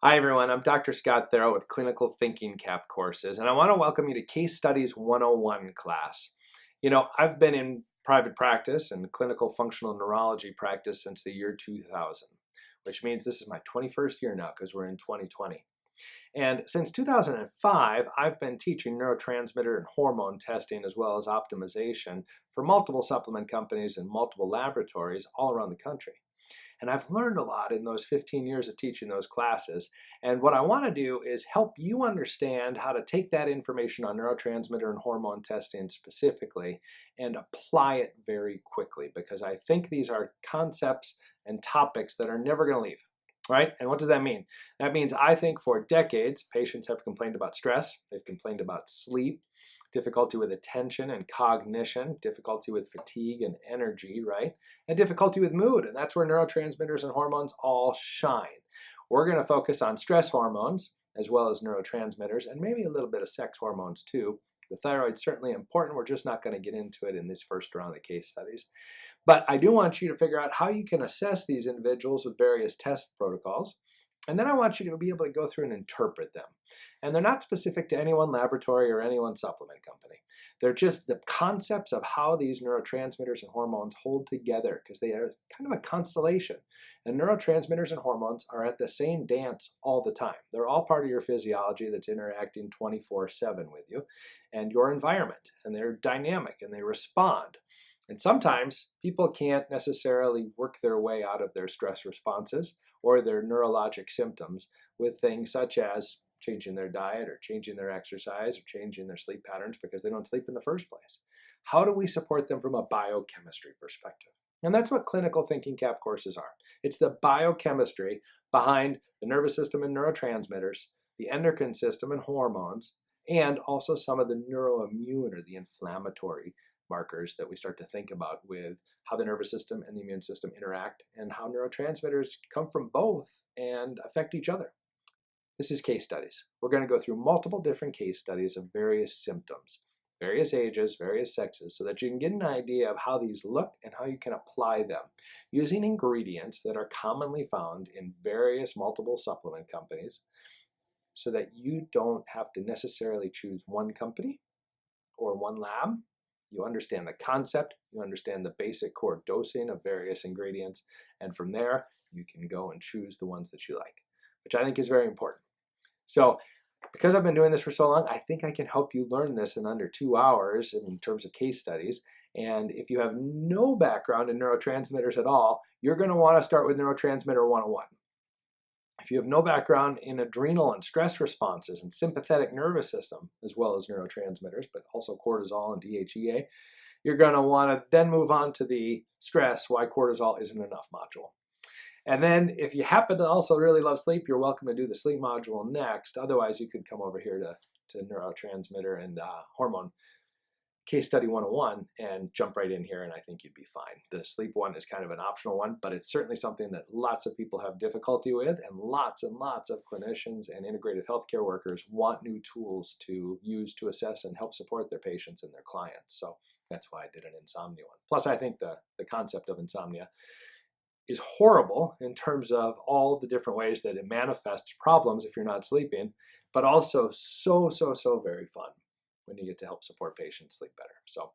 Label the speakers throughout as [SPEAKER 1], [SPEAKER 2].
[SPEAKER 1] Hi everyone, I'm Dr. Scott Theirl with Clinical Thinking CAP courses, and I want to welcome you to Case Studies 101 class. I've been in private practice and clinical functional neurology practice since the year 2000, which means this is my 21st year now because we're in 2020. And since 2005, I've been teaching neurotransmitter and hormone testing as well as optimization for multiple supplement companies and multiple laboratories all around the country. And I've learned a lot in those 15 years of teaching those classes. And what I want to do is help you understand how to take that information on neurotransmitter and hormone testing specifically and apply it very quickly, because I think these are concepts and topics that are never going to leave. Right? And what does that mean? That means I think for decades, patients have complained about stress, they've complained about sleep, difficulty with attention and cognition, difficulty with fatigue and energy, right? And difficulty with mood. And that's where neurotransmitters and hormones all shine. We're going to focus on stress hormones as well as neurotransmitters and maybe a little bit of sex hormones too. The thyroid's certainly important. We're just not going to get into it in this first round of case studies. But I do want you to figure out how you can assess these individuals with various test protocols. And then I want you to be able to go through and interpret them. And they're not specific to any one laboratory or any one supplement company. They're just the concepts of how these neurotransmitters and hormones hold together, because they are kind of a constellation. And neurotransmitters and hormones are at the same dance all the time. They're all part of your physiology that's interacting 24/7 with you and your environment. And they're dynamic and they respond. And sometimes people can't necessarily work their way out of their stress responses or their neurologic symptoms with things such as changing their diet or changing their exercise or changing their sleep patterns because they don't sleep in the first place. How do we support them from a biochemistry perspective? And that's what clinical thinking CAP courses are. It's the biochemistry behind the nervous system and neurotransmitters, the endocrine system and hormones, and also some of the neuroimmune or the inflammatory markers that we start to think about with how the nervous system and the immune system interact and how neurotransmitters come from both and affect each other. This is case studies. We're going to go through multiple different case studies of various symptoms, various ages, various sexes, so that you can get an idea of how these look and how you can apply them using ingredients that are commonly found in various multiple supplement companies, so that you don't have to necessarily choose one company or one lab. You understand the concept, you understand the basic core dosing of various ingredients, and from there, you can go and choose the ones that you like, which I think is very important. So, because I've been doing this for so long, I think I can help you learn this in under 2 hours in terms of case studies. And if you have no background in neurotransmitters at all, you're going to want to start with Neurotransmitter 101. If you have no background in adrenal and stress responses and sympathetic nervous system, as well as neurotransmitters, but also cortisol and DHEA, you're going to want to then move on to the stress, why cortisol isn't enough module. And then if you happen to also really love sleep, you're welcome to do the sleep module next. Otherwise, you could come over here to neurotransmitter and hormone case study 101 and jump right in here, and I think you'd be fine. The sleep one is kind of an optional one, but it's certainly something that lots of people have difficulty with, and lots of clinicians and integrative healthcare workers want new tools to use to assess and help support their patients and their clients. So that's why I did an insomnia one. Plus, I think the concept of insomnia is horrible in terms of all the different ways that it manifests problems if you're not sleeping, but also so very fun when you get to help support patients sleep better. So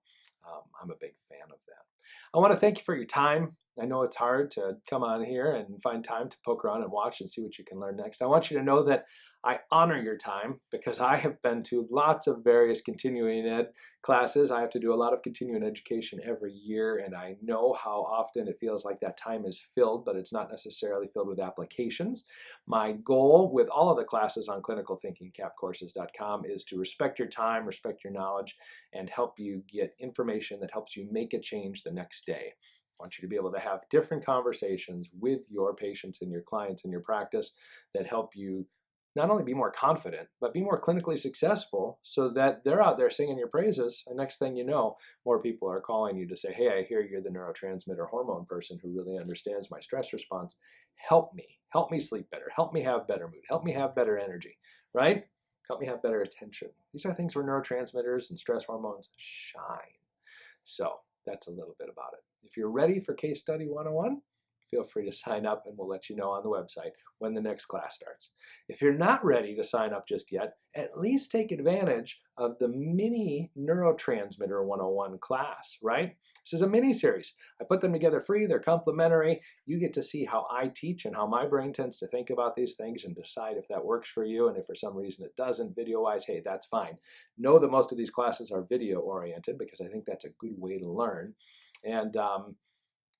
[SPEAKER 1] I'm a big fan of that. I want to thank you for your time. I know it's hard to come on here and find time to poke around and watch and see what you can learn next. I want you to know that I honor your time, because I have been to lots of various continuing ed classes. I have to do a lot of continuing education every year, and I know how often it feels like that time is filled, but it's not necessarily filled with applications. My goal with all of the classes on clinicalthinkingcapcourses.com is to respect your time, respect your knowledge, and help you get information that helps you make a change the next day. I want you to be able to have different conversations with your patients and your clients in your practice that help you not only be more confident, but be more clinically successful, so that they're out there singing your praises. And next thing you know, more people are calling you to say, hey, I hear you're the neurotransmitter hormone person who really understands my stress response. Help me sleep better. Help me have better mood. Help me have better energy, right? Help me have better attention. These are things where neurotransmitters and stress hormones shine. So that's a little bit about it. If you're ready for case study 101, feel free to sign up and we'll let you know on the website when the next class starts. If you're not ready to sign up just yet, at least take advantage of the mini Neurotransmitter 101 class, right? This is a mini series. I put them together free, they're complimentary. You get to see how I teach and how my brain tends to think about these things and decide if that works for you. And if for some reason it doesn't video-wise, hey, that's fine. Know that most of these classes are video oriented because I think that's a good way to learn. And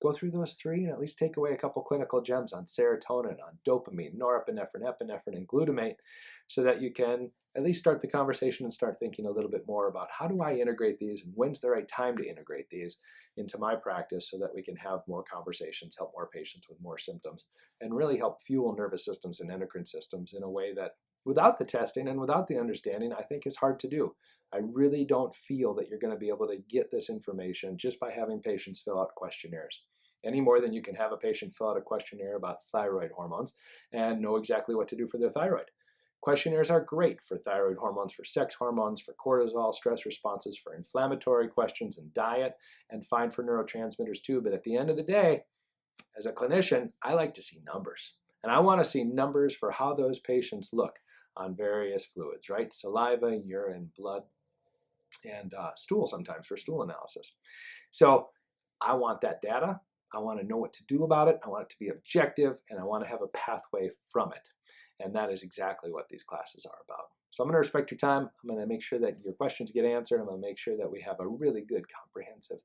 [SPEAKER 1] go through those three and at least take away a couple clinical gems on serotonin, on dopamine, norepinephrine, epinephrine, and glutamate so that you can at least start the conversation and start thinking a little bit more about how do I integrate these and when's the right time to integrate these into my practice so that we can have more conversations, help more patients with more symptoms, and really help fuel nervous systems and endocrine systems in a way that without the testing and without the understanding, I think is hard to do. I really don't feel that you're going to be able to get this information just by having patients fill out questionnaires, any more than you can have a patient fill out a questionnaire about thyroid hormones and know exactly what to do for their thyroid. Questionnaires are great for thyroid hormones, for sex hormones, for cortisol, stress responses, for inflammatory questions and diet, and fine for neurotransmitters too. But at the end of the day, as a clinician, I like to see numbers. And I want to see numbers for how those patients look on various fluids, right? Saliva, urine, blood, and stool sometimes for stool analysis. So I want that data. I want to know what to do about it. I want it to be objective, and I want to have a pathway from it. And that is exactly what these classes are about. So I'm going to respect your time. I'm going to make sure that your questions get answered. I'm going to make sure that we have a really good comprehensive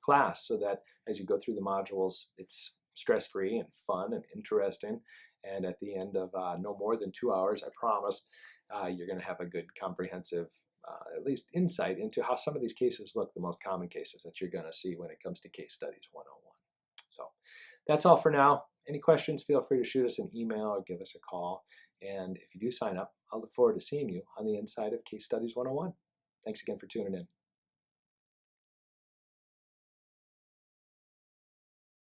[SPEAKER 1] class so that as you go through the modules, it's stress-free and fun and interesting. And at the end of no more than 2 hours, I promise, you're going to have a good comprehensive at least insight into how some of these cases look, the most common cases that you're going to see when it comes to Case Studies 101. So that's all for now. Any questions, feel free to shoot us an email or give us a call. And if you do sign up, I'll look forward to seeing you on the inside of Case Studies 101. Thanks again for tuning in.